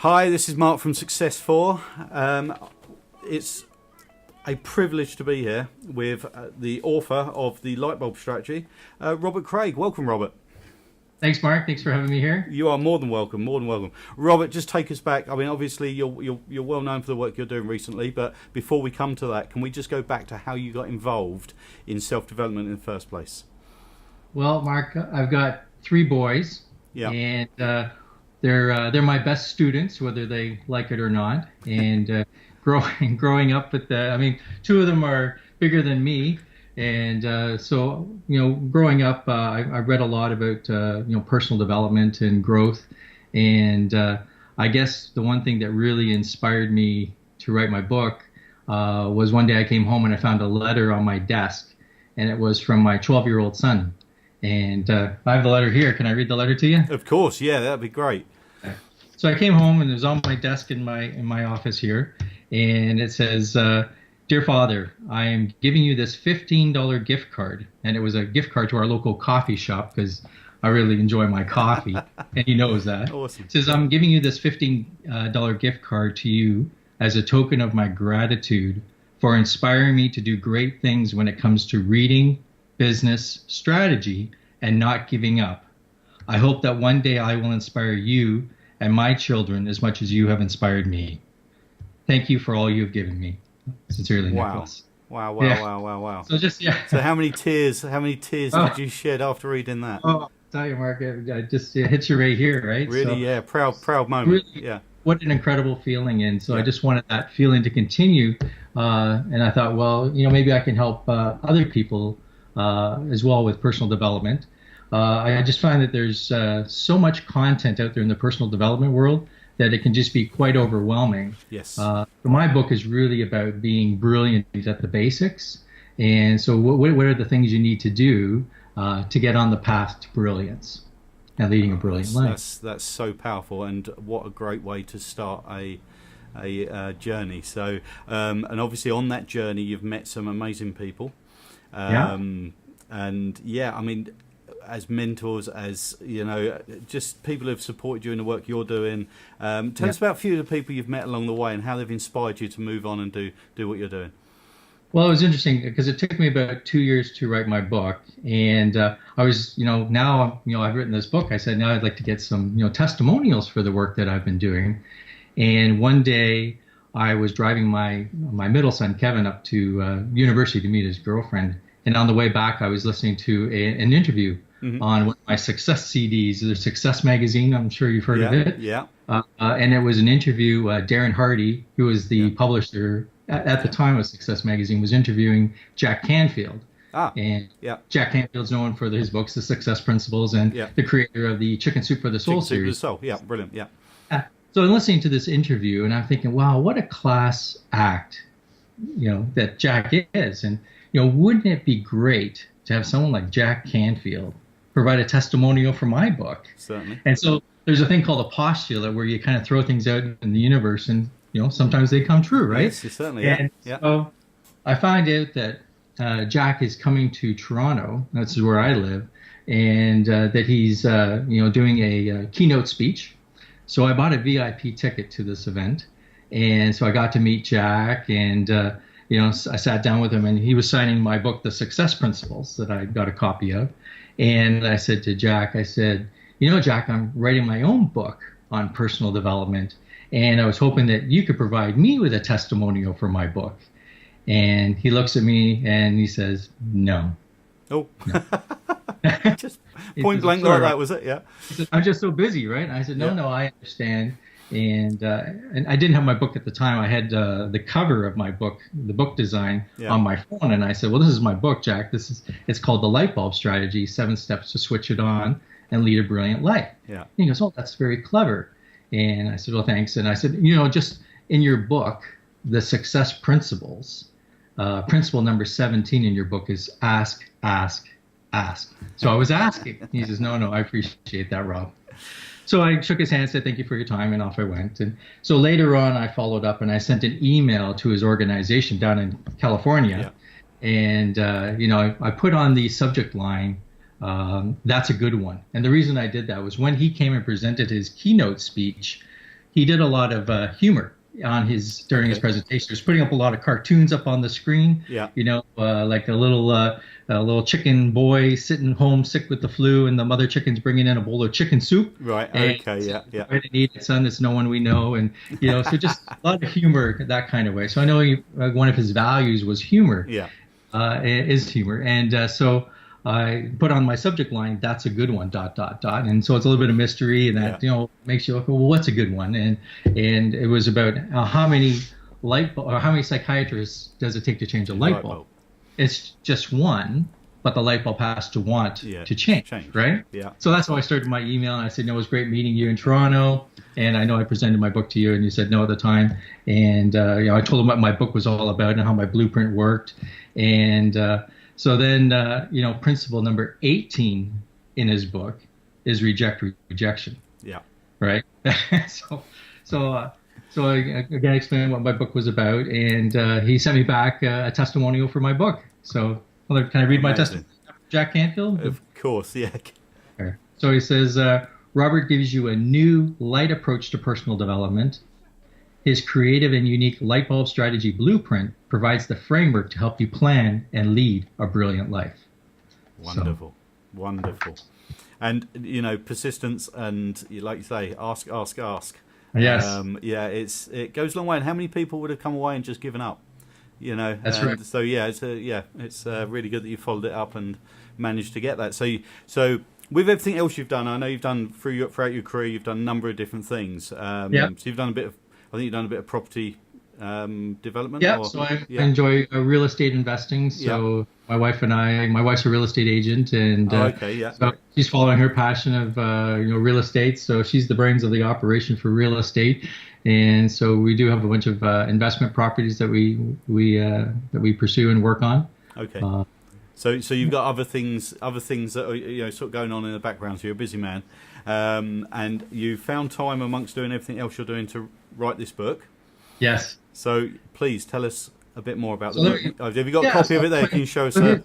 Hi, this is Mark from Success4. It's a privilege to be here with the author of the Lightbulb Strategy, Robert Craig. Welcome, Robert. Thanks, Mark. Thanks for having me here. You are more than welcome, more than welcome. Robert, just take us back. I mean, obviously, you're well known for the work you're doing recently, but before we come to that, can we just go back to how you got involved in self-development in the first place? Well, Mark, I've got 3 boys, and they're my best students, whether they like it or not. And growing up with I mean, 2 of them are bigger than me. And so, growing up, I read a lot about, personal development and growth. And I guess the one thing that really inspired me to write my book was one day I came home and I found a letter on my desk, and it was from my 12-year-old son. And I have the letter here. Can I read the letter to you? Of course, yeah, that'd be great. So I came home and it was on my desk in my office here, and it says, "Dear Father, I am giving you this $15 gift card," and it was a gift card to our local coffee shop because I really enjoy my coffee, and he knows that. Awesome. It says, "I'm giving you this $15 gift card to you as a token of my gratitude for inspiring me to do great things when it comes to reading, business, strategy, and not giving up. I hope that one day I will inspire you and my children as much as you have inspired me. Thank you for all you have given me. Sincerely, Nicholas." Wow. So So how many tears did you shed after reading that? Oh, tell you, Mark, it just hits you right here, right? Really, so, proud moment. Really, yeah. What an incredible feeling. And so I just wanted that feeling to continue. And I thought, well, maybe I can help other people as well with personal development. I just find that there's so much content out there in the personal development world that it can just be quite overwhelming. Yes. My book is really about being brilliant at the basics. And so what are the things you need to do to get on the path to brilliance and leading a brilliant life? That's so powerful, and what a great way to start a journey. So, and obviously on that journey, you've met some amazing people. And I mean, as mentors, as just people who've supported you in the work you're doing. Tell us about a few of the people you've met along the way and how they've inspired you to move on and do what you're doing. Well, it was interesting because it took me about 2 years to write my book, and I was, now I've written this book. I said now I'd like to get some, testimonials for the work that I've been doing. And one day I was driving my middle son Kevin up to university to meet his girlfriend, and on the way back I was listening to an interview on one of my Success CDs, the Success magazine. I'm sure you've heard of it. Yeah. And it was an interview. Darren Hardy, who was the publisher at the time of Success magazine, was interviewing Jack Canfield. Jack Canfield's known for his books, The Success Principles, and the creator of the Chicken Soup for the Soul series. Soup for the Soul. Yeah, brilliant. Yeah. So I'm listening to this interview, and I'm thinking, wow, what a class act, that Jack is. And, wouldn't it be great to have someone like Jack Canfield provide a testimonial for my book? Certainly. And so there's a thing called a postulate where you kind of throw things out in the universe, and, sometimes they come true, right? Yes, certainly, yeah. So I find out that Jack is coming to Toronto. That's where I live. And that he's, doing a keynote speech. So I bought a VIP ticket to this event. And so I got to meet Jack, and, I sat down with him, and he was signing my book, The Success Principles, that I got a copy of. And I said to Jack, Jack, I'm writing my own book on personal development, and I was hoping that you could provide me with a testimonial for my book. And he looks at me and he says, no. Oh, no. Just point blank like that, was it? Yeah. He said, I'm just so busy, right? And I said, no, I understand. And I didn't have my book at the time. I had the cover of my book, the book design, on my phone. And I said, well, this is my book, Jack. It's called The Lightbulb Strategy, 7 Steps to Switch It On and Lead a Brilliant Life. Yeah. And he goes, oh, that's very clever. And I said, well, thanks. And I said, just in your book, the success principles, principle number 17 in your book is ask, ask, ask. So I was asking. He says, no, I appreciate that, Rob. So I shook his hand, said, thank you for your time, and off I went. And so later on, I followed up, and I sent an email to his organization down in California. Yeah. And, I put on the subject line, that's a good one. And the reason I did that was when he came and presented his keynote speech he did a lot of humor on during his presentation. He was putting up a lot of cartoons up on the screen. Yeah. Like a little chicken boy sitting home sick with the flu, and the mother chicken's bringing in a bowl of chicken soup. Right. Okay. Yeah. Go ahead and eat it, son. It's no one we know, and so just a lot of humor that kind of way. So I know one of his values was humor. Yeah. Is humor, and so I put on my subject line, "That's a good one." ... And so it's a little bit of mystery, and that makes you look, well, what's a good one? And it was about how many psychiatrists does it take to change a light bulb? It's just one, but the light bulb has to want to change, right? Yeah. So that's how I started my email, and I said, "No, it was great meeting you in Toronto." And I know I presented my book to you, and you said no at the time. And I told them what my book was all about and how my blueprint worked. And so then, principle number 18 in his book is rejection. Yeah. Right. So I again explained what my book was about, and he sent me back a testimonial for my book. So can I read my testimonial? Jack Canfield? Of course, yeah. So he says, Robert gives you a new light approach to personal development. His creative and unique Lightbulb Strategy blueprint provides the framework to help you plan and lead a brilliant life. Wonderful. And, persistence and, like you say, ask. Yes. It goes a long way. And how many people would have come away and just given up? That's right. So it's really good that you followed it up and managed to get that. So with everything else you've done, I know you've done throughout your career, you've done a number of different things. So you've done I think you've done a bit of property development. Yeah. So I enjoy real estate investing. So my wife's a real estate agent, and so she's following her passion of real estate. So she's the brains of the operation for real estate. And so we do have a bunch of investment properties that we pursue and work on. Okay. So you've got other things that are sort of going on in the background. So you're a busy man, and you found time amongst doing everything else you're doing to write this book. Yes. So please tell us a bit more about the book. Have you got a copy of it there? Can you show us? So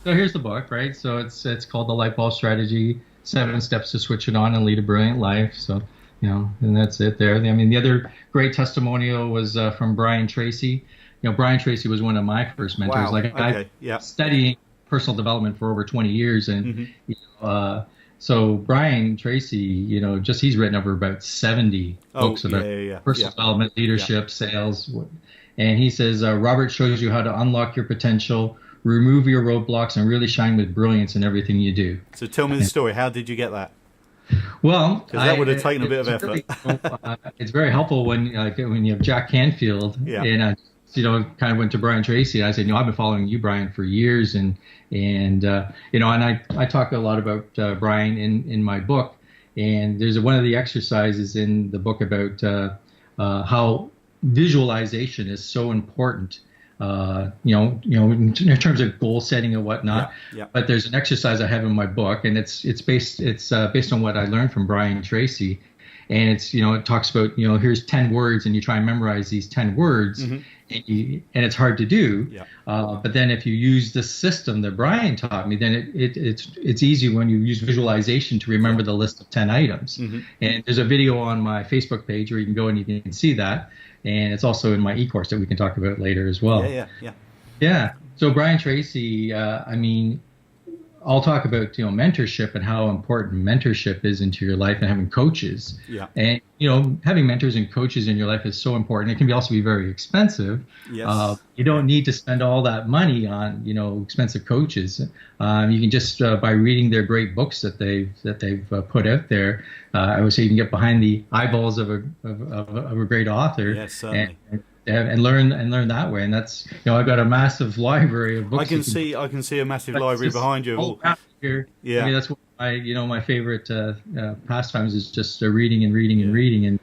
here's the book, right? So it's called the Lightbulb Strategy: 7 Steps to Switch It On and Lead a Brilliant Life. So. And that's it there. I mean, the other great testimonial was from Brian Tracy. Brian Tracy was one of my first mentors. Wow. I've studying personal development for over 20 years. And, so Brian Tracy, he's written over about 70 books about personal development, leadership, sales. And he says, Robert shows you how to unlock your potential, remove your roadblocks, and really shine with brilliance in everything you do. So tell me the story. How did you get that? Well, because that would have taken a bit of effort. It's very helpful when you have Jack Canfield, and kind of went to Brian Tracy. I said, I've been following you, Brian, for years, and I talk a lot about Brian in my book, and there's one of the exercises in the book about how visualization is so important. In terms of goal setting and whatnot. But there's an exercise I have in my book, and it's based on what I learned from Brian Tracy, and it talks about here's 10 words, and you try and memorize these 10 words, and it's hard to do. But then if you use the system that Brian taught me, then it's easy when you use visualization to remember the list of 10 items. And there's a video on my Facebook page where you can go and you can see that. And it's also in my e-course that we can talk about later as well. Yeah. So Brian Tracy, I'll talk about mentorship and how important mentorship is into your life, and having coaches. And having mentors and coaches in your life is so important. It can also be very expensive. You don't need to spend all that money on expensive coaches. You can just by reading their great books that they've put out there. I would say you can get behind the eyeballs of a great author. Yes, certainly. And learn that way, and that's I've got a massive library of books. I can see a massive library behind you. Here. That's what my favorite pastimes is just reading and reading and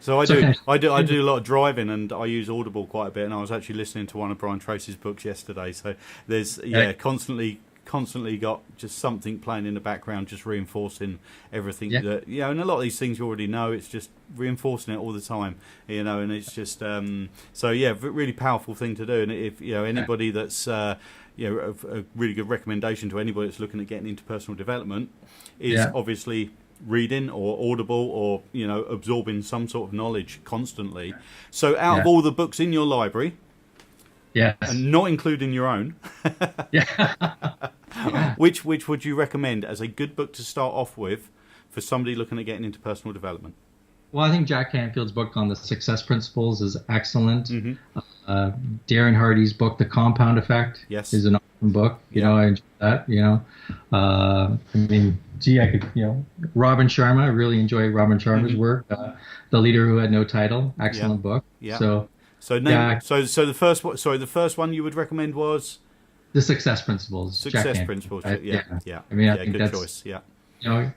So I do a lot of driving, and I use Audible quite a bit. And I was actually listening to one of Brian Tracy's books yesterday. So there's constantly got just something playing in the background, just reinforcing everything that and a lot of these things you already know. It's just reinforcing it all the time, and it's just really powerful thing to do. And if anybody that's a really good recommendation to anybody that's looking at getting into personal development is obviously reading or Audible or, you know, absorbing some sort of knowledge constantly. So out of all the books in your library, and not including your own, which would you recommend as a good book to start off with for somebody looking at getting into personal development? Well, I think Jack Canfield's book on the success principles is excellent. Darren Hardy's book, The Compound Effect, is an awesome book. You know, I enjoy that. You know, I mean, I could, you know, Robin Sharma. I really enjoy Robin Sharma's work. The Leader Who Had No Title, excellent book. So the first one you would recommend was The Success Principles. Success Principles. I mean, I think that's choice. You know.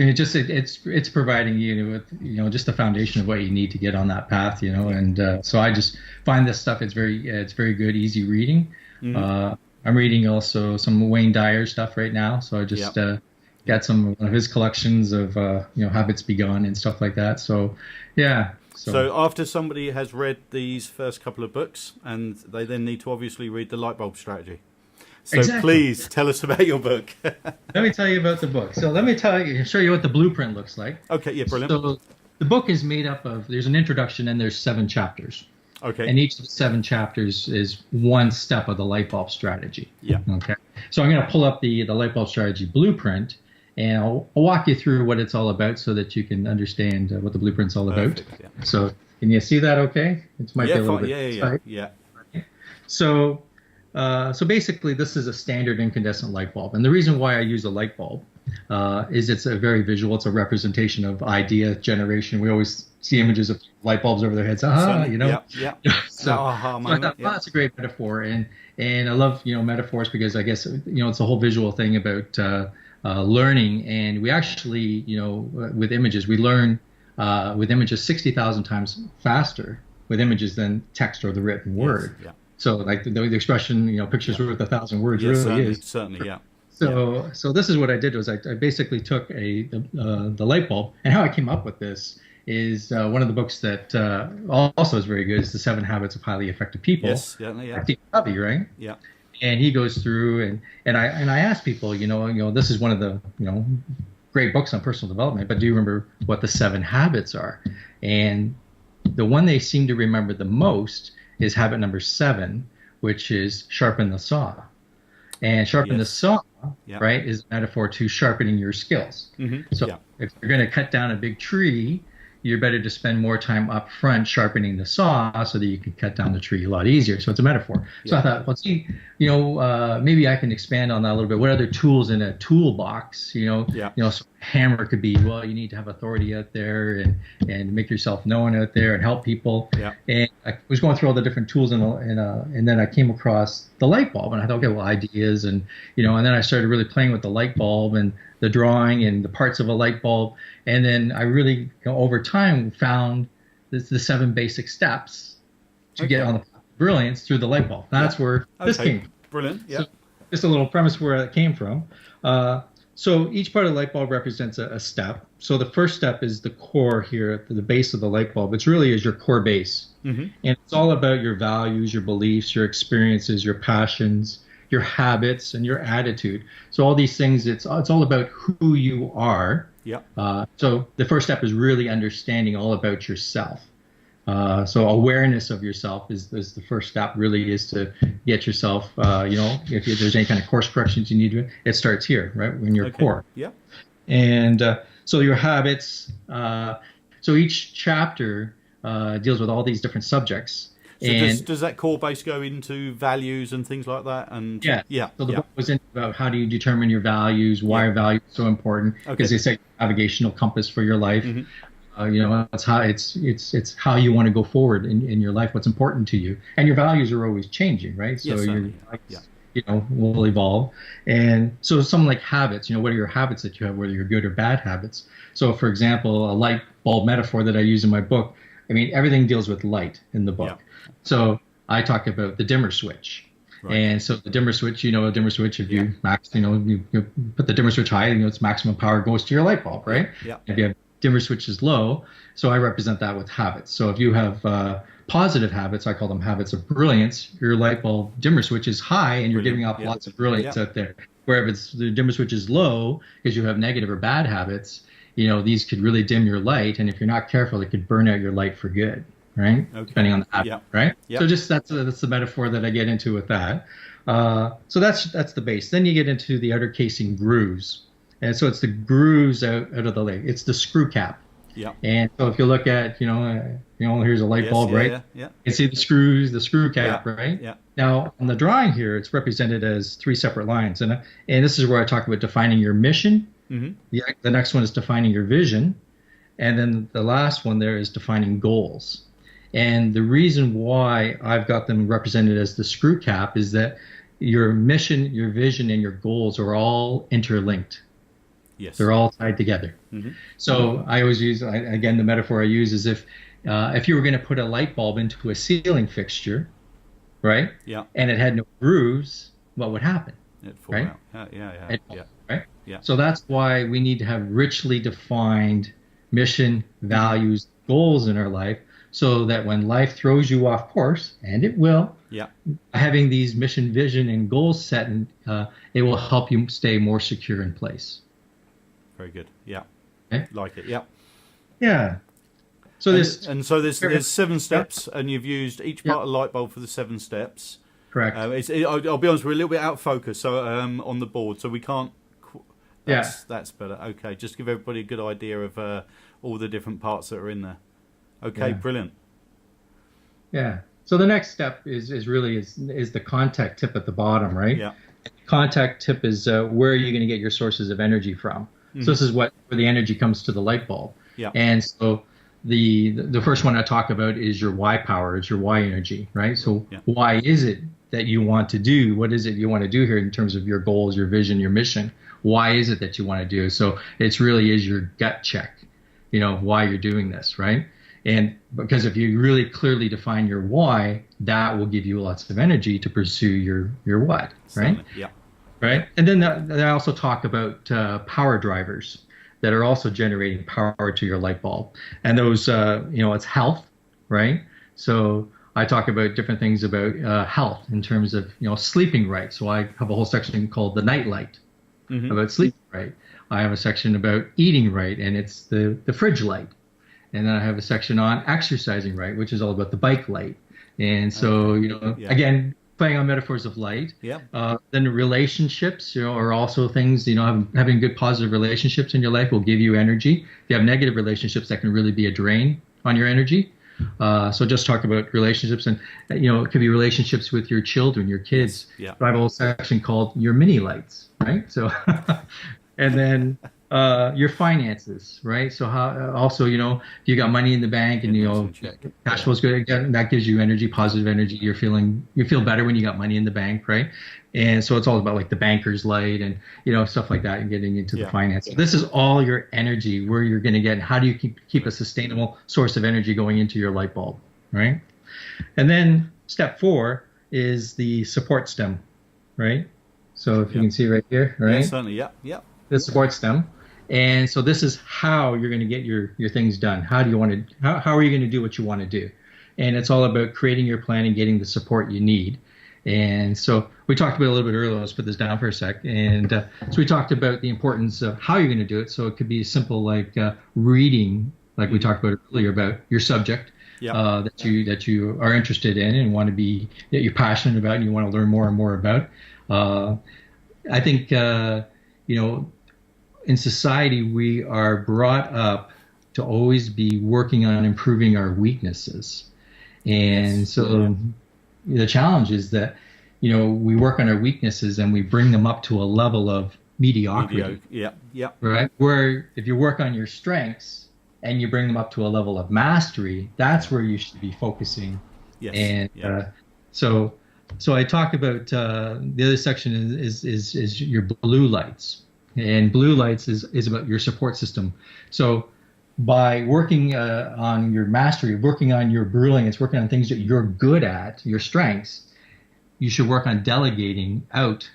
And it's providing you with, you know, just the foundation of what you need to get on that path, you know. And so I just find this stuff, it's very good, easy reading. I'm reading also some Wayne Dyer stuff right now, so I just got one of his collections of you know, Habits Begun and stuff like that. So So after somebody has read these first couple of books, and they then need to obviously read the Lightbulb Strategy. So please tell us about your book. Let me tell you about the book. So let me show you what the blueprint looks like. Okay, yeah, brilliant. So the book is made up of, there's an introduction and there's 7 chapters. Okay. And each of the 7 chapters is one step of the Lightbulb Strategy. Yeah. Okay. So I'm going to pull up the Lightbulb Strategy blueprint, and I'll walk you through what it's all about so that you can understand what the blueprint's all about. Yeah. So can you see that okay? It might be a little bit. Yeah. So basically, this is a standard incandescent light bulb. And the reason why I use a light bulb is it's a very visual. It's a representation of idea generation. We always see images of light bulbs over their heads. You know. So I thought, that's a great metaphor. And I love, you know, metaphors because I guess, you know, it's a whole visual thing about learning. And we actually, you know, with images, we learn with images 60,000 times faster with images than text or the written word. So like the expression, you know, pictures worth 1,000 words really is. Certainly, yeah. So this is what I did was I basically took the light bulb, and how I came up with this is one of the books that also is very good is The 7 Habits of Highly Effective People. Yes, yeah. Steve Covey, right? Yeah. And he goes through and I ask people, you know, this is one of the, you know, great books on personal development, but do you remember what the 7 habits are? And the one they seem to remember the most is habit number 7, which is sharpen the saw. And sharpen the saw, right, is a metaphor to sharpening your skills. So if you're going to cut down a big tree, you're better to spend more time up front sharpening the saw so that you can cut down the tree a lot easier. So it's a metaphor. So I thought, well, see, you know, maybe I can expand on that a little bit. What other tools in a toolbox, you know, so a hammer could be, well, you need to have authority out there and make yourself known out there and help people. And I was going through all the different tools and then I came across the light bulb and I thought, okay, well, ideas and, you know, and then I started really playing with the light bulb and the drawing and the parts of a light bulb. And then I really, you know, over time found the 7 basic steps to get on the path of brilliance through the light bulb. That's where this came from. Brilliant. Yeah. So just a little premise where it came from. So each part of the light bulb represents a step. So the first step is the core here at the base of the light bulb. It really is your core base. And it's all about your values, your beliefs, your experiences, your passions, your habits, and your attitude. So all these things, it's all about who you are. So the first step is really understanding all about yourself. So awareness of yourself is the first step. Really is to get yourself, you know, if there's any kind of course corrections you need to, it starts here, right, in your core. And so your habits. So each chapter deals with all these different subjects. So does that core base go into values and things like that? And So the book was about how do you determine your values, why are values so important? Because they say navigational compass for your life. You know, it's how you want to go forward in your life. What's important to you, and your values are always changing, right? So your you know, will evolve. And so something like habits. You know, what are your habits that you have, whether you're good or bad habits? So, for example, a light bulb metaphor that I use in my book. I mean, everything deals with light in the book. So I talk about the dimmer switch. And so the dimmer switch, you know, a dimmer switch, if you you put the dimmer switch high, you know, its maximum power goes to your light bulb, right? If you have dimmer switch is low, so I represent that with habits. So if you have positive habits, I call them habits of brilliance, your light bulb dimmer switch is high and you're giving off lots of brilliance out there. Where if it's the dimmer switch is low because you have negative or bad habits, these could really dim your light, and if you're not careful, it could burn out your light for good, right? Okay. Depending on the habit, right? Yep. So just that's the metaphor that I get into with that. So that's the base. Then you get into the outer casing grooves, and so it's the grooves out of the light. It's the screw cap. Yeah. And so if you look at, here's a light bulb, right? Yeah. You see the screw cap, right? Yeah. Now on the drawing here, it's represented as 3 separate lines, and this is where I talk about defining your mission. Mm-hmm. The next one is defining your vision, and then the last one there is defining goals. And the reason why I've got them represented as the screw cap is that your mission, your vision, and your goals are all interlinked. Yes. They're all tied together. Mm-hmm. So I always use, again, the metaphor I use is if you were going to put a light bulb into a ceiling fixture, right? Yeah. And it had no grooves, what would happen? It'd fall out. Yeah. Right? Yeah. So that's why we need to have richly defined mission, values, goals in our life, so that when life throws you off course, and it will, having these mission, vision, and goals set, it will help you stay more secure in place. Very good. Yeah. Okay. Like it. Yeah. Yeah. So there's 7 steps, and you've used each part of the light bulb for the 7 steps. Correct. I'll be honest, we're a little bit out of focus, so on the board, so we can't. That's better. Okay, just give everybody a good idea of all the different parts that are in there. Okay, brilliant. Yeah. So the next step is really the contact tip at the bottom, right? Yeah. Contact tip is where are you going to get your sources of energy from? Mm-hmm. So this is where the energy comes to the light bulb. Yeah. And so the first one I talk about is your why power. It's your why energy, right? So why is it that you want to do? What is it you want to do here in terms of your goals, your vision, your mission? Why is it that you want to do? So it really is your gut check, why you're doing this, right? And because if you really clearly define your why, that will give you lots of energy to pursue your what, right? Yeah. Right. And then I also talk about power drivers that are also generating power to your light bulb. And those, it's health, right? So I talk about different things about health in terms of, sleeping right. So I have a whole section called the night light about sleeping right. I have a section about eating right, and it's the fridge light. And then I have a section on exercising right, which is all about the bike light. And so, again, playing on metaphors of light. Yeah. Then relationships, are also things, having good positive relationships in your life will give you energy. If you have negative relationships, that can really be a drain on your energy. So just talk about relationships, and, it could be relationships with your children, your kids. Yeah. I have a whole section called your mini lights, right? So, and then your finances, right? So how also, if you got money in the bank and cash flow's good, that gives you energy, positive energy. You feel better when you got money in the bank, right? And so it's all about like the banker's light and stuff like that, and getting into the finances. This is all your energy, where you're going to get. How do you keep a sustainable source of energy going into your light bulb, right? And then step 4 is the support stem, right? So if you can see right here, right? Yeah, certainly. Yeah. The support stem. And so this is how you're going to get your things done. How are you going to do what you want to do? And it's all about creating your plan and getting the support you need. And so we talked about it a little bit earlier. Let's put this down for a sec. And so we talked about the importance of how you're going to do it. So it could be simple like reading, like we talked about earlier, about your subject that you are interested in and that you're passionate about and you want to learn more and more about. I think, in society, we are brought up to always be working on improving our weaknesses. And so the challenge is that, we work on our weaknesses and we bring them up to a level of mediocrity. Yeah. Right? Where if you work on your strengths and you bring them up to a level of mastery, that's where you should be focusing. Yes. And so I talk about the other section is your blue lights. And blue lights is about your support system. So by working on your mastery, working on your brilliance, working on things that you're good at, your strengths, you should work on delegating out,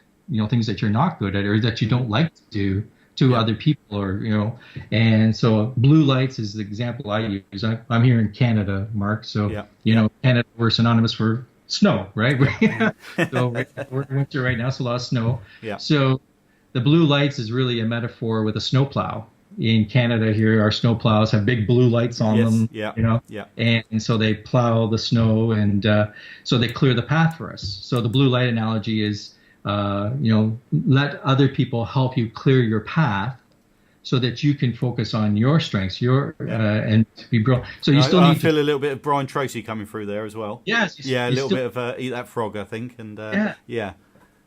things that you're not good at or that you don't like to do to other people, or, and so blue lights is the example I use. I'm here in Canada, Mark. So, Canada, we're synonymous for snow, right? So we're winter right now, so a lot of snow. Yeah. So the blue lights is really a metaphor with a snowplow. In Canada here, our snowplows have big blue lights on them, and so they plow the snow, and so they clear the path for us. So the blue light analogy is, let other people help you clear your path, so that you can focus on your strengths, and be brilliant. So you still need. I feel a little bit of Brian Tracy coming through there as well. Yes, a little bit of Eat That Frog, I think, and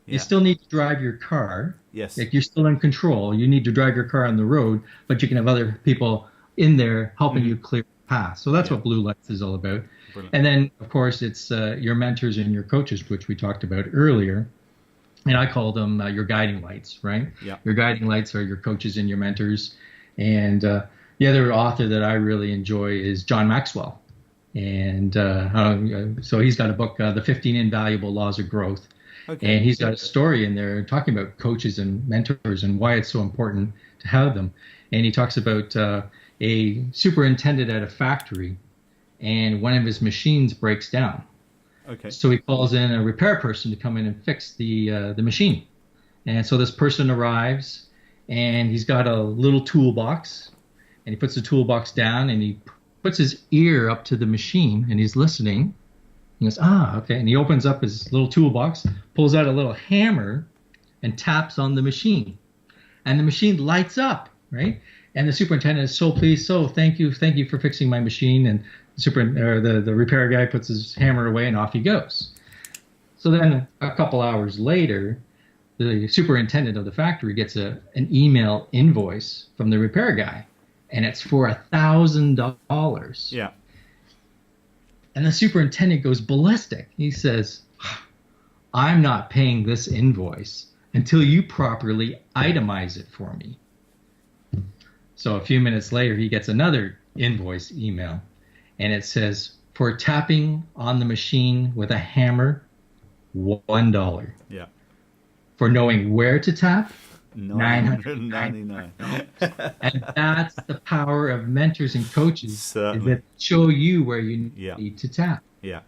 You still need to drive your car. Yes. Like, you're still in control. You need to drive your car on the road, but you can have other people in there helping you clear the path. So that's what Blue Lights is all about. Brilliant. And then, of course, it's your mentors and your coaches, which we talked about earlier. And I call them your guiding lights, right? Yeah. Your guiding lights are your coaches and your mentors. And the other author that I really enjoy is John Maxwell. And so he's got a book, The 15 Invaluable Laws of Growth. Okay. And he's got a story in there talking about coaches and mentors and why it's so important to have them. And he talks about a superintendent at a factory, and one of his machines breaks down. Okay. So he calls in a repair person to come in and fix the machine. And so this person arrives, and he's got a little toolbox, and he puts the toolbox down, and he puts his ear up to the machine, and he's listening. He goes, okay. And he opens up his little toolbox, pulls out a little hammer, and taps on the machine. And the machine lights up, right? And the superintendent is so pleased. So thank you for fixing my machine. And the repair guy puts his hammer away, and off he goes. So then a couple hours later, the superintendent of the factory gets an email invoice from the repair guy, and it's for $1,000. Yeah. And the superintendent goes ballistic. He says, I'm not paying this invoice until you properly itemize it for me. So a few minutes later, he gets another invoice email, and it says, for tapping on the machine with a hammer, $1. Yeah. For knowing where to tap, $999. And that's the power of mentors and coaches. Certainly. That show you where you need to tap. Yeah,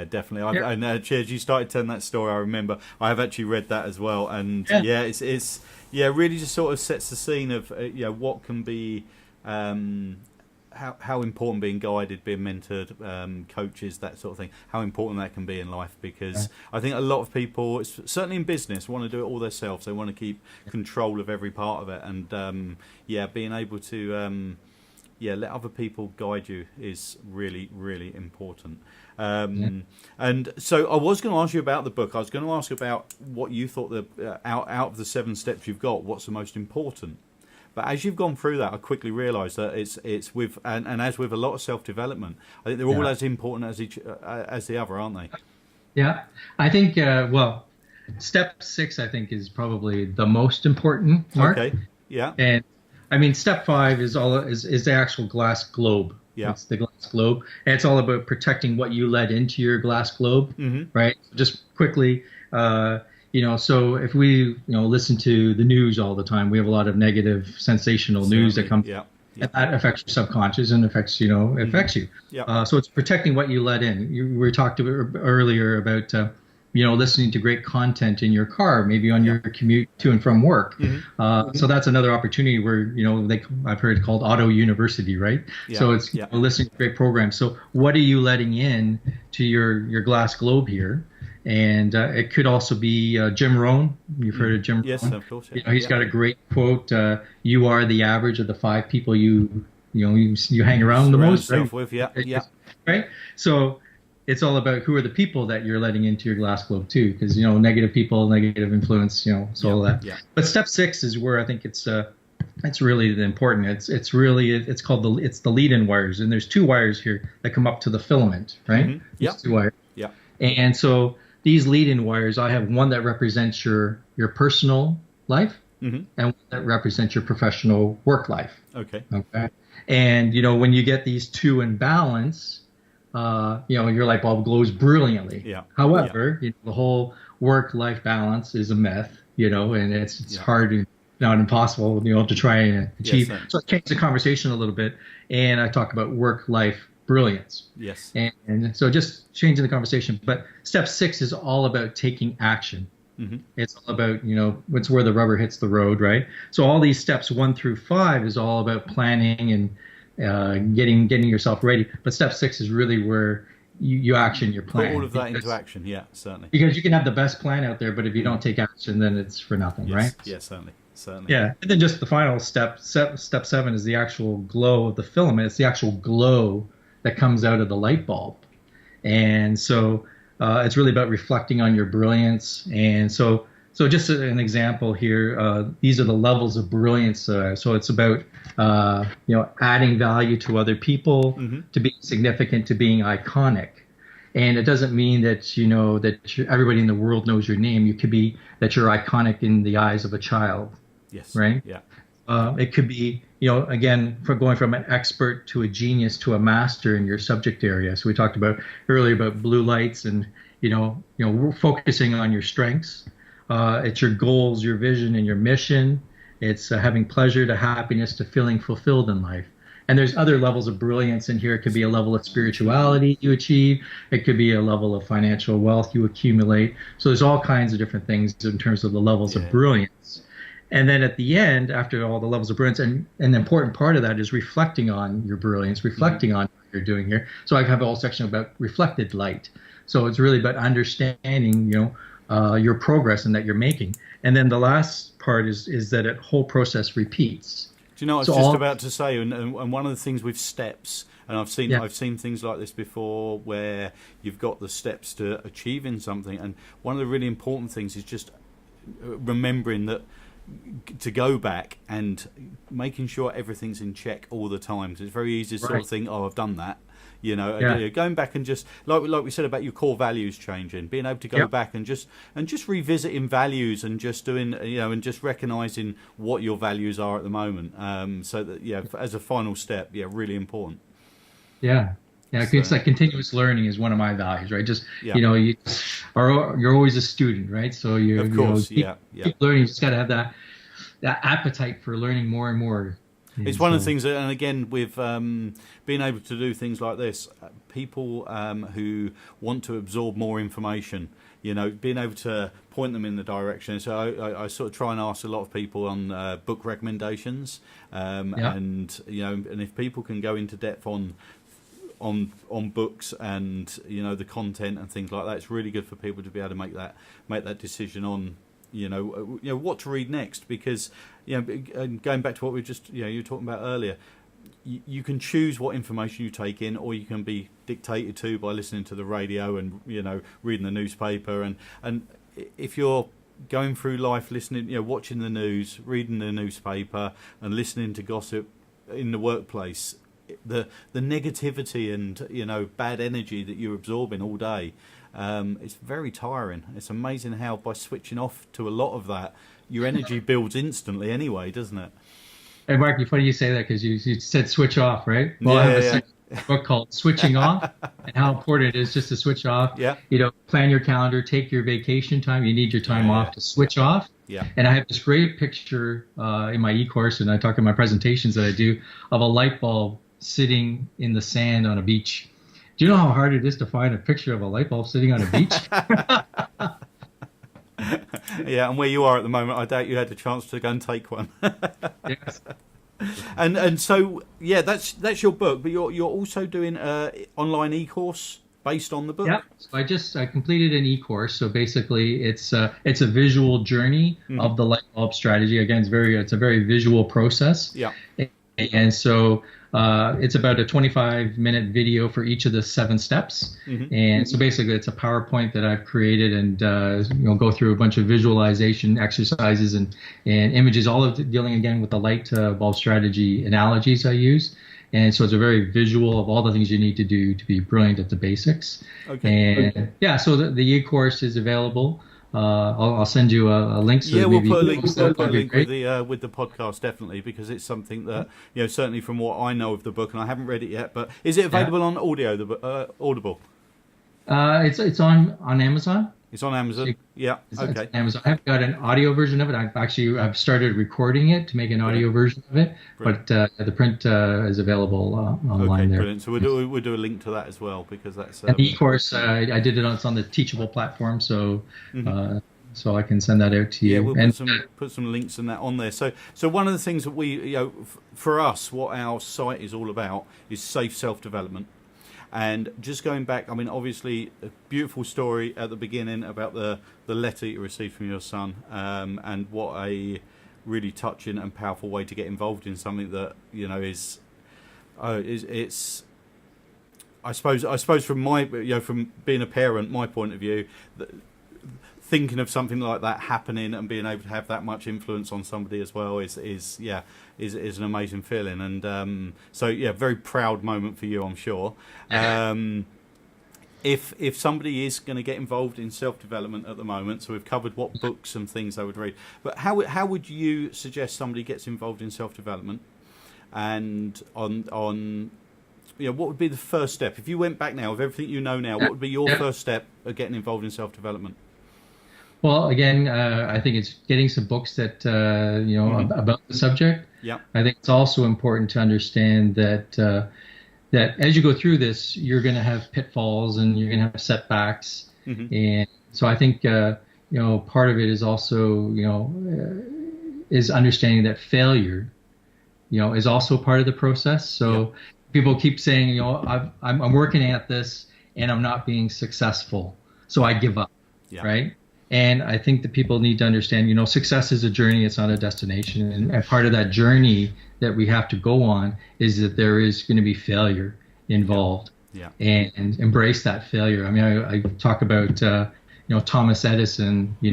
definitely. And Cheers, you started telling that story. I remember I have actually read that as well, and it's really just sort of sets the scene of what can be, how important being guided, being mentored, coaches, that sort of thing, how important that can be in life, because I think a lot of people, certainly in business, want to do it all themselves. They want to keep control of every part of it, and being able to let other people guide you is really, really important. And so I was going to ask you about the book. I was going to ask about what you thought out of the 7 steps you've got, what's the most important. But as you've gone through that, I quickly realised that it's with and as with a lot of self-development, I think they're all as important as the other, aren't they? Yeah, I think. Step 6, I think, is probably the most important, Mark. Okay. Yeah. And I mean, step 5 is the actual glass globe. Yeah. It's the glass globe, and it's all about protecting what you let into your glass globe, right? Just quickly. So if we, listen to the news all the time, we have a lot of negative, sensational news that comes. Yeah. And that affects your subconscious and affects you. Yeah. So it's protecting what you let in. We talked earlier about, listening to great content in your car, maybe on your commute to and from work. So that's another opportunity where, I've heard it called auto university, right? Yeah. So it's listening to great programs. So what are you letting in to your glass globe here? And it could also be Jim Rohn. You've heard of Jim Rohn? Yes, of course. Yeah. He's got a great quote. You are the average of the 5 people you hang around the most, right? With. Yeah. Right. So it's all about who are the people that you're letting into your glass globe too, because negative people, negative influence, all that. Yeah. But step 6 is where I think it's really important. It's called the lead-in wires, and there's 2 wires here that come up to the filament, right? Yeah. 2 wires. Yeah. And so these lead-in wires, I have one that represents your personal life, and one that represents your professional work life. Okay. And when you get these 2 in balance, your light bulb glows brilliantly. Yeah. However, the whole work-life balance is a myth, and it's hard, not impossible, to try and achieve. Yes, so I changed the conversation a little bit, and I talk about work-life brilliance. Yes. And so just changing the conversation. But step 6 is all about taking action. It's all about, it's where the rubber hits the road, right? So all these steps 1 through 5 is all about planning and getting yourself ready. But step 6 is really where you action your plan. Put all of that into action, yeah, certainly. Because you can have the best plan out there, but if you don't take action, then it's for nothing, yes. right? Yeah, certainly. Yeah, and then just the final step 7 is the actual glow of the filament. It's the actual glow that comes out of the light bulb. And so it's really about reflecting on your brilliance. And so just an example here, these are the levels of brilliance. So it's about adding value to other people, to being significant, to being iconic. And it doesn't mean that everybody in the world knows your name. You could be that you're iconic in the eyes of a child. Yes. Right. Yeah. It could be, again, for going from an expert to a genius to a master in your subject area. So we talked about earlier about blue lights and, we're focusing on your strengths. It's your goals, your vision, and your mission. It's having pleasure to happiness to feeling fulfilled in life. And there's other levels of brilliance in here. It could be a level of spirituality you achieve. It could be a level of financial wealth you accumulate. So there's all kinds of different things in terms of the levels of brilliance. And then at the end, after all the levels of brilliance, and an important part of that is reflecting on your brilliance, reflecting on what you're doing here. So I have a whole section about reflected light. So it's really about understanding, your progress and that you're making. And then the last part is that whole process repeats. Do you know what I was just about to say? And one of the things with steps, and I've seen things like this before where you've got the steps to achieving something. And one of the really important things is just remembering that to go back and making sure everything's in check all the time. So it's very easy to sort of think, oh, I've done that. Going back and just like we said about your core values changing, being able to go back and just revisiting values and just doing and just recognizing what your values are at the moment. So that as a final step, really important. Yeah. Yeah, it's like continuous learning is one of my values, right? Just you're always a student, right? So of course, keep learning. You just got to have that appetite for learning more and more. It's one of the things, and again, with being able to do things like this, people who want to absorb more information, being able to point them in the direction. So I sort of try and ask a lot of people on book recommendations, and if people can go into depth on books and the content and things like that, it's really good for people to be able to make that decision on what to read next, because going back to what we just you were talking about earlier, you can choose what information you take in, or you can be dictated to by listening to the radio and reading the newspaper, and if you're going through life listening, watching the news, reading the newspaper and listening to gossip in the workplace, the negativity and bad energy that you're absorbing all day, it's very tiring. It's amazing how by switching off to a lot of that, your energy builds instantly anyway, doesn't it? Hey Mark, funny you say that, because you said switch off, right? Well, I have a book called Switching Off, and how important it is just to switch off. Yeah. Plan your calendar, take your vacation time. You need your time off to switch off. Yeah. And I have this great picture in my e-course, and I talk in my presentations that I do, of a light bulb sitting in the sand on a beach. Do you know how hard it is to find a picture of a light bulb sitting on a beach? Yeah, and where you are at the moment, I doubt you had the chance to go and take one. Yes. And so that's your book, but you're also doing an online e-course based on the book. Yeah, so I completed an e-course. So basically, it's a visual journey of the Lightbulb strategy. Again, it's a very visual process. Yeah. And so it's about a 25-minute video for each of the 7 steps. And so basically it's a PowerPoint that I've created, and go through a bunch of visualization exercises and images, all of it dealing again with the light bulb strategy analogies I use. And so it's a very visual of all the things you need to do to be brilliant at the basics. Okay. And so the e-course is available. I'll send you a link. So we'll put a link with the podcast, definitely, because it's something that certainly from what I know of the book, and I haven't read it yet. But is it available on Audible? It's on Amazon. It's on Amazon. Okay. It's on Amazon. I've got an audio version of it. I've started recording it to make an audio version of it. Brilliant. But the print is available online there. Brilliant. So we'll do a link to that as well, because that's. And the e-course, I did it. It's on the Teachable platform. So so I can send that out to you. Yeah, we'll put some links and that on there. So one of the things that we, for us, what our site is all about is safe self-development. And just going back, I mean, obviously, a beautiful story at the beginning about the letter you received from your son, and what a really touching and powerful way to get involved in something that is it's. I suppose from my from being a parent, my point of view, thinking of something like that happening and being able to have that much influence on somebody as well is an amazing feeling. And so very proud moment for you, I'm sure. If somebody is going to get involved in self-development at the moment, so we've covered what books and things they would read, but how would you suggest somebody gets involved in self-development? And on what would be the first step if you went back now with everything you know now? What would be your first step of getting involved in self-development? Well, again, I think it's getting some books that about the subject. Yeah. I think it's also important to understand that that as you go through this, you're going to have pitfalls and you're going to have setbacks, and so I think part of it is also is understanding that failure, is also part of the process. So people keep saying, I'm working at this and I'm not being successful, so I give up, right? And I think that people need to understand, success is a journey, it's not a destination. And part of that journey that we have to go on is that there is going to be failure involved. Yeah. And embrace that failure. I mean, I talk about, Thomas Edison, he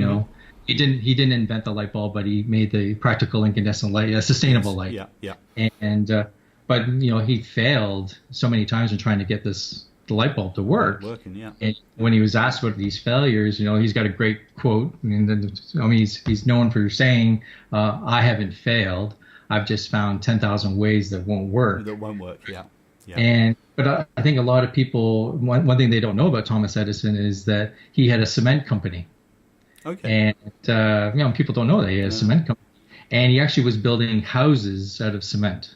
didn't invent the light bulb, but he made the practical incandescent light, a sustainable light. Yeah. And but, he failed so many times in trying to get the light bulb to work. And when he was asked about these failures, he's got a great quote. He's known for saying, "I haven't failed. I've just found 10,000 ways that won't work." Yeah. But I think a lot of people, one thing they don't know about Thomas Edison is that he had a cement company. Okay. And people don't know that he had a cement company, and he actually was building houses out of cement.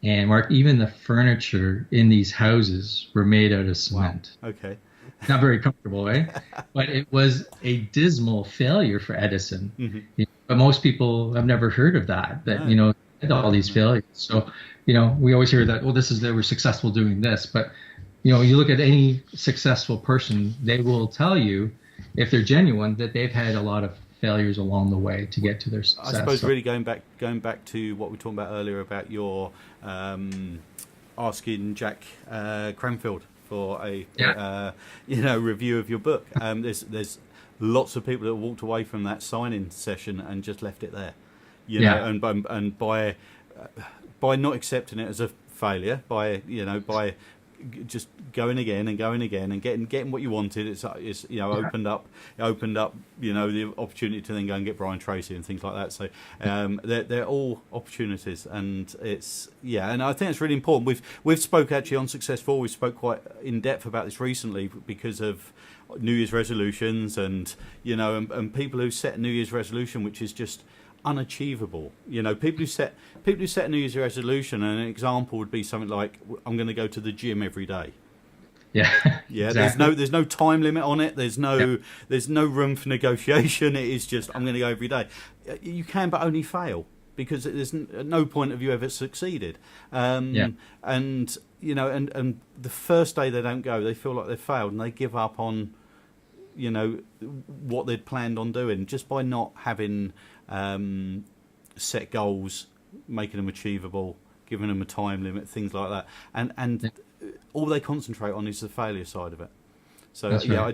And Mark, even the furniture in these houses were made out of cement. Wow. Okay. Not very comfortable, eh? But it was a dismal failure for Edison. Mm-hmm. But most people have never heard of that. All these failures. So, we always hear that, they were successful doing this. But, you look at any successful person, they will tell you, if they're genuine, that they've had a lot of failures along the way to get to their success. I suppose really going back to what we were talking about earlier about your asking Jack Cranfield for a review of your book. There's lots of people that walked away from that signing session and just left it there, and by not accepting it as a failure, by just going again and getting what you wanted. It's opened up the opportunity to then go and get Brian Tracy and things like that. So they're all opportunities, and and I think it's really important. We've spoke actually on Success4. We spoke quite in depth about this recently because of New Year's resolutions and people who set a New Year's resolution which is just unachievable. People who set a New Year's resolution, and an example would be something like, I'm going to go to the gym every day. Exactly. There's no time limit on it. There's no room for negotiation. It is just, I'm going to go every day. You can, but only fail, because there's no point of you ever succeeded. And the first day they don't go, they feel like they've failed and they give up on what they'd planned on doing, just by not having set goals, making them achievable, giving them a time limit, things like that, and all they concentrate on is the failure side of it. So right. I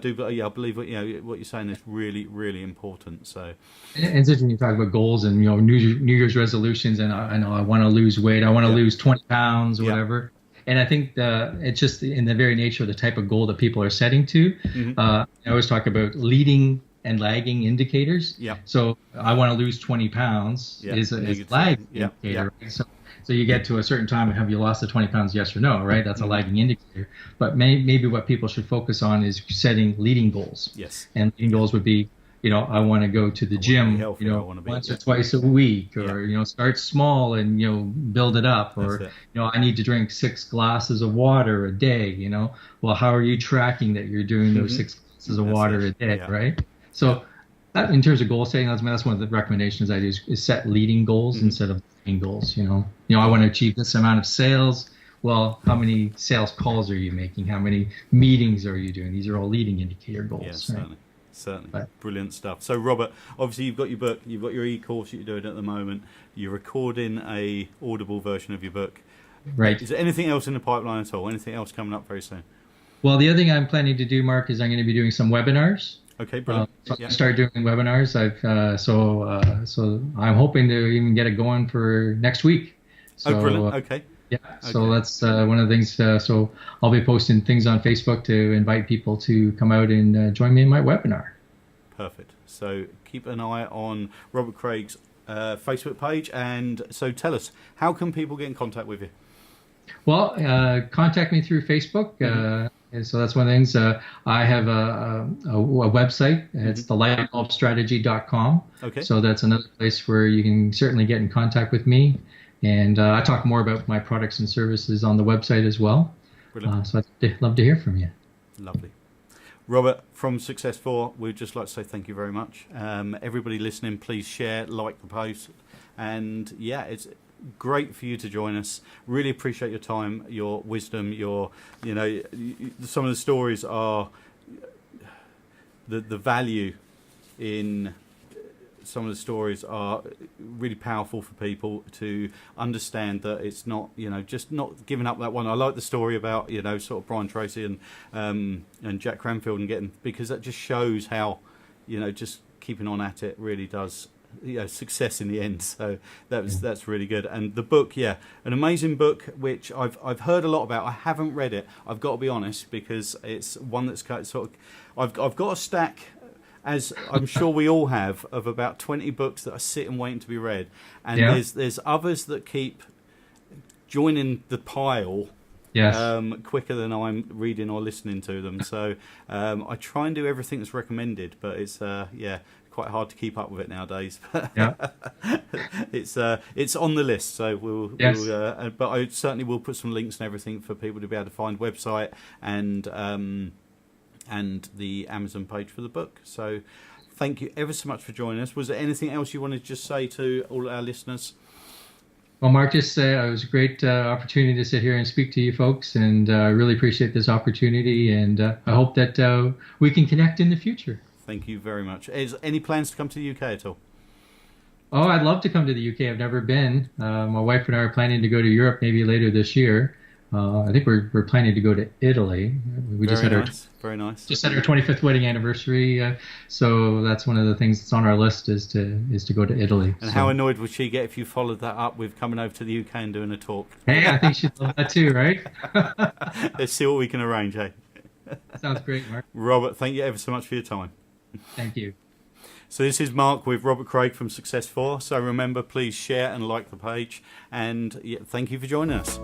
believe what you're saying is really, really important. So it's interesting you talk about goals and New Year's resolutions, and I want to lose weight, I want to lose 20 pounds or whatever. And I think it's just in the very nature of the type of goal that people are setting to. Mm-hmm. I always talk about leading and lagging indicators. Yeah. So I want to lose 20 pounds is a lagging indicator. Right? So you get to a certain time and have you lost the 20 pounds, yes or no, right? That's a lagging indicator. But maybe what people should focus on is setting leading goals. Yes. And leading goals would be, I want to go to the gym, once or twice a week, or, start small and, build it up, or, I need to drink 6 glasses of water a day, Well, how are you tracking that you're doing those 6 glasses of water a day, right? So in terms of goal setting, that's one of the recommendations I do is set leading goals instead of leading goals. I want to achieve this amount of sales. Well, how many sales calls are you making? How many meetings are you doing? These are all leading indicator goals. Yes, right? Certainly. Brilliant stuff. So, Robert, obviously you've got your book, you've got your e-course that you're doing at the moment. You're recording a Audible version of your book. Right. Is there anything else in the pipeline at all? Anything else coming up very soon? Well, the other thing I'm planning to do, Mark, is I'm going to be doing some webinars. Okay, brilliant. I started doing webinars. So I'm hoping to even get it going for next week. So, brilliant. Okay. Yeah. So that's one of the things. So I'll be posting things on Facebook to invite people to come out and join me in my webinar. Perfect. So keep an eye on Robert Craig's Facebook page. And so tell us, how can people get in contact with you? Well, contact me through Facebook. And so that's one of the things. I have a website. It's the lightbulbstrategy.com. Okay. So that's another place where you can certainly get in contact with me. And I talk more about my products and services on the website as well. So I'd love to hear from you. Lovely. Robert, from Success4, we'd just like to say thank you very much. Everybody listening, please share, like the post. And yeah, it's great for you to join us. Really appreciate your time, your wisdom, some of the stories are the value in some of the stories are really powerful for people to understand that it's not, just not giving up that one. I like the story about, sort of Brian Tracy and Jack Cranfield and getting, because that just shows how, just keeping on at it really does, success in the end. So that's really good. And the book, an amazing book, which I've heard a lot about. I haven't read it, I've got to be honest, because it's one that's sort of, I've got a stack, as I'm sure we all have, of about 20 books that I sit and waiting to be read. And there's others that keep joining the pile quicker than I'm reading or listening to them. So I try and do everything that's recommended, but it's quite hard to keep up with it nowadays. It's on the list, so we'll but I certainly will put some links and everything for people to be able to find website and the Amazon page for the book. So thank you ever so much for joining us. Was there anything else you wanted to just say to all our listeners? Well, Mark, just it was a great opportunity to sit here and speak to you folks, and I really appreciate this opportunity, and I hope that we can connect in the future. Thank you very much. Is any plans to come to the UK at all? Oh, I'd love to come to the UK. I've never been. My wife and I are planning to go to Europe maybe later this year. I think we're planning to go to Italy. We just had our 25th wedding anniversary, so that's one of the things that's on our list is to go to Italy. And how annoyed would she get if you followed that up with coming over to the UK and doing a talk? Hey, I think she'd love that too, right? Let's see what we can arrange, hey? Sounds great, Mark. Robert, thank you ever so much for your time. Thank you. So this is Mark with Robert Craig from Success4. So remember, please share and like the page, and thank you for joining us.